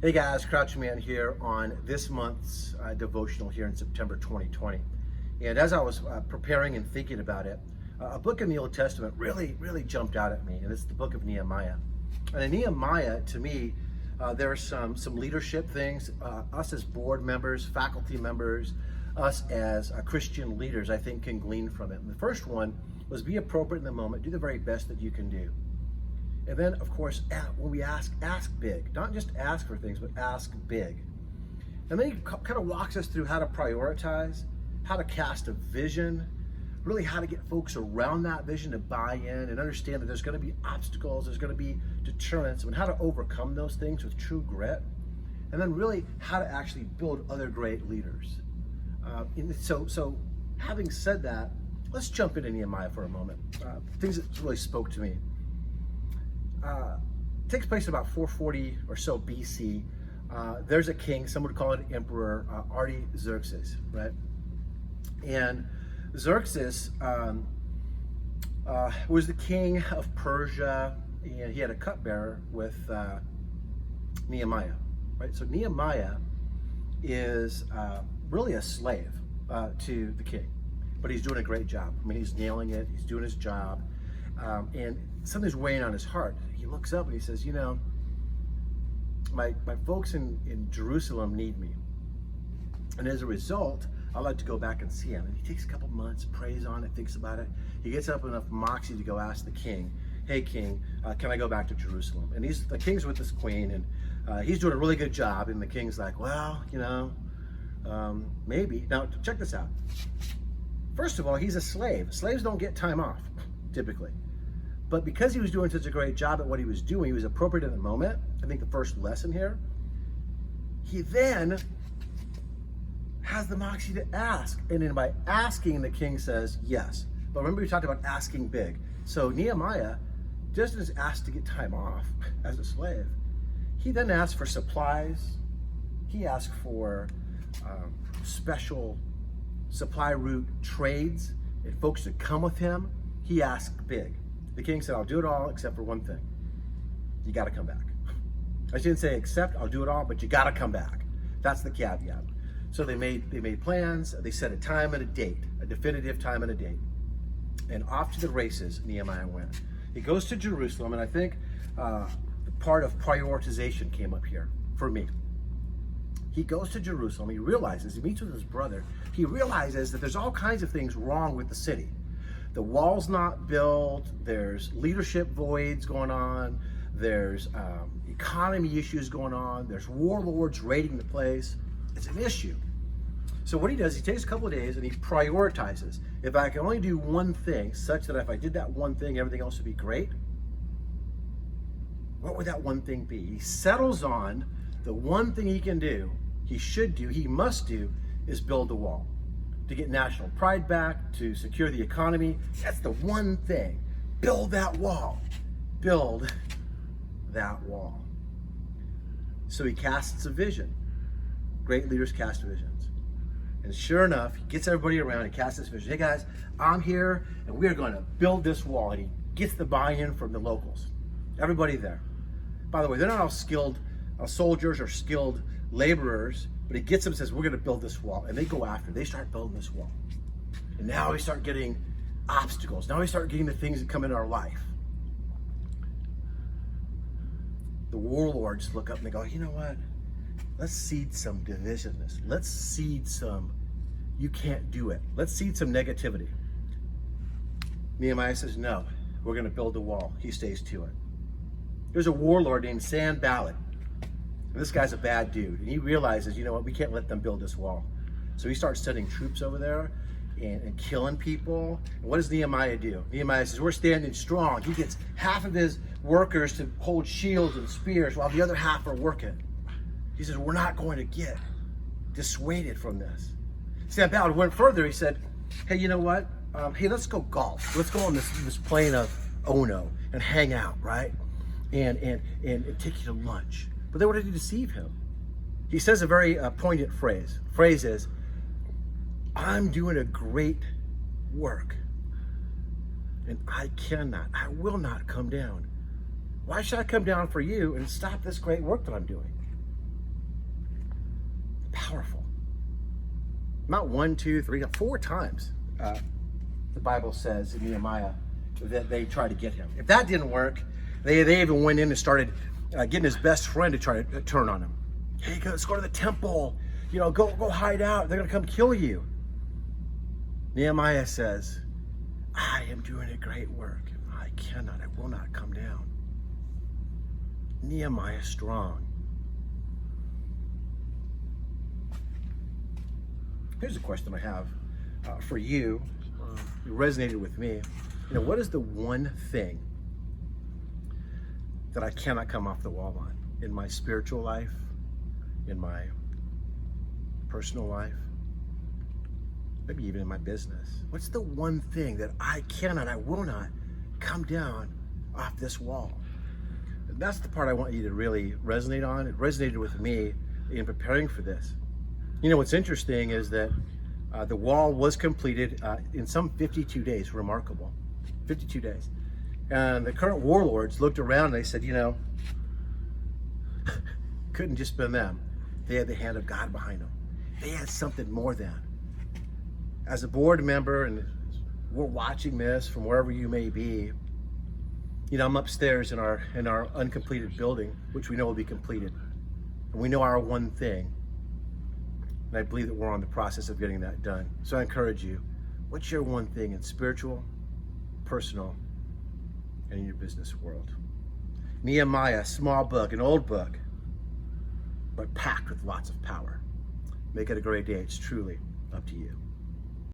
Hey guys, Crouch Man here on this month's devotional here in September 2020. And as I was preparing and thinking about it, a book in the Old Testament really jumped out at me, and it's the book of Nehemiah. And in Nehemiah, to me, there are some leadership things. Us as board members, faculty members, us as Christian leaders, I think can glean from it. And the first one was be appropriate in the moment, do the very best that you can do. And then, of course, when we ask big. Not just ask for things, but ask big. And then he kind of walks us through how to prioritize, how to cast a vision, really how to get folks around that vision to buy in and understand that there's going to be obstacles, there's going to be deterrents, and how to overcome those things with true grit. And then really how to actually build other great leaders. So having said that, let's jump into Nehemiah for a moment. Things that really spoke to me. Takes place about 440 or so BC. There's a king, some would call it an emperor, Artaxerxes, right? And Xerxes was the king of Persia, and he had a cupbearer with Nehemiah, right? So Nehemiah is really a slave to the king, but he's doing a great job. I mean, he's nailing it, he's doing his job, and something's weighing on his heart. He looks up and he says, you know, my folks in Jerusalem need me. And as a result, I'd like to go back and see him. And he takes a couple months, prays on it, thinks about it. He gets up enough moxie to go ask the king, hey king, can I go back to Jerusalem? And the king's with this queen, and he's doing a really good job. And the king's like, well, you know, maybe. Now, check this out. First of all, he's a slave. Slaves don't get time off, typically. But because he was doing such a great job at what he was doing, he was appropriate in the moment. I think the first lesson here. He then has the moxie to ask. And then by asking, the king says yes. But remember we talked about asking big. So Nehemiah just is asked to get time off as a slave. He then asked for supplies. He asked for special supply route trades and folks to come with him. He asked big. The king said, I'll do it all except for one thing. You got to come back. I shouldn't say except, I'll do it all, but you got to come back. That's the caveat. So they made plans. They set a time and a date, a definitive time and a date. And off to the races, Nehemiah went. He goes to Jerusalem, and I think the part of prioritization came up here for me. He goes to Jerusalem. He meets with his brother. He realizes that there's all kinds of things wrong with the city. The wall's not built, there's leadership voids going on, there's economy issues going on, there's warlords raiding the place. It's an issue. So what he does, he takes a couple of days and he prioritizes. If I can only do one thing, such that if I did that one thing, everything else would be great, what would that one thing be? He settles on the one thing he can do, he should do, he must do, is build the wall. To get national pride back, to secure the economy. That's the one thing. Build that wall. Build that wall. So he casts a vision. Great leaders cast visions. And sure enough, he gets everybody around, he casts this vision. Hey guys, I'm here and we're going to build this wall. And he gets the buy-in from the locals. Everybody there. By the way, they're not all skilled soldiers or skilled laborers, but he gets them and says, we're going to build this wall. And they go after, they start building this wall. And now we start getting obstacles. Now we start getting the things that come in our life. The warlords look up and they go, you know what? Let's seed some divisiveness. Let's seed some, you can't do it. Let's seed some negativity. Nehemiah says, no, we're going to build the wall. He stays to it. There's a warlord named Sanballat. And this guy's a bad dude, and he realizes, you know what, we can't let them build this wall. So he starts sending troops over there and killing people. And what does Nehemiah do? Nehemiah says, we're standing strong. He gets half of his workers to hold shields and spears while the other half are working. He says, we're not going to get dissuaded from this. Sanballat went further. He said, hey, you know what? Hey, let's go golf. Let's go on this plane of Ono and hang out, right? And take you to lunch. But they wanted to deceive him. He says a very poignant phrase. The phrase is, I'm doing a great work, and I will not come down. Why should I come down for you and stop this great work that I'm doing? powerful. Not 1, 2, 3, 4 times. The Bible says in Nehemiah that they tried to get him. If that didn't work, they even went in and started getting his best friend to try to turn on him. Hey, let's go to the temple. Go hide out. They're going to come kill you. Nehemiah says, I am doing a great work. I will not come down. Nehemiah Strong. Here's a question I have for you. It resonated with me. What is the one thing that I cannot come off the wall on in my spiritual life, in my personal life, maybe even in my business? What's the one thing that I will not come down off this wall? And that's the part I want you to really resonate on. It resonated with me in preparing for this. What's interesting is that the wall was completed in some 52 days. Remarkable. 52 days. And the current warlords looked around and they said, couldn't just been them. They had the hand of God behind them. They had something more than. As a board member, and we're watching this from wherever you may be, I'm upstairs in our uncompleted building, which we know will be completed. And we know our one thing. And I believe that we're on the process of getting that done. So I encourage you, what's your one thing in spiritual, personal, and in your business world? Nehemiah, small book, an old book, but packed with lots of power. Make it a great day. It's truly up to you.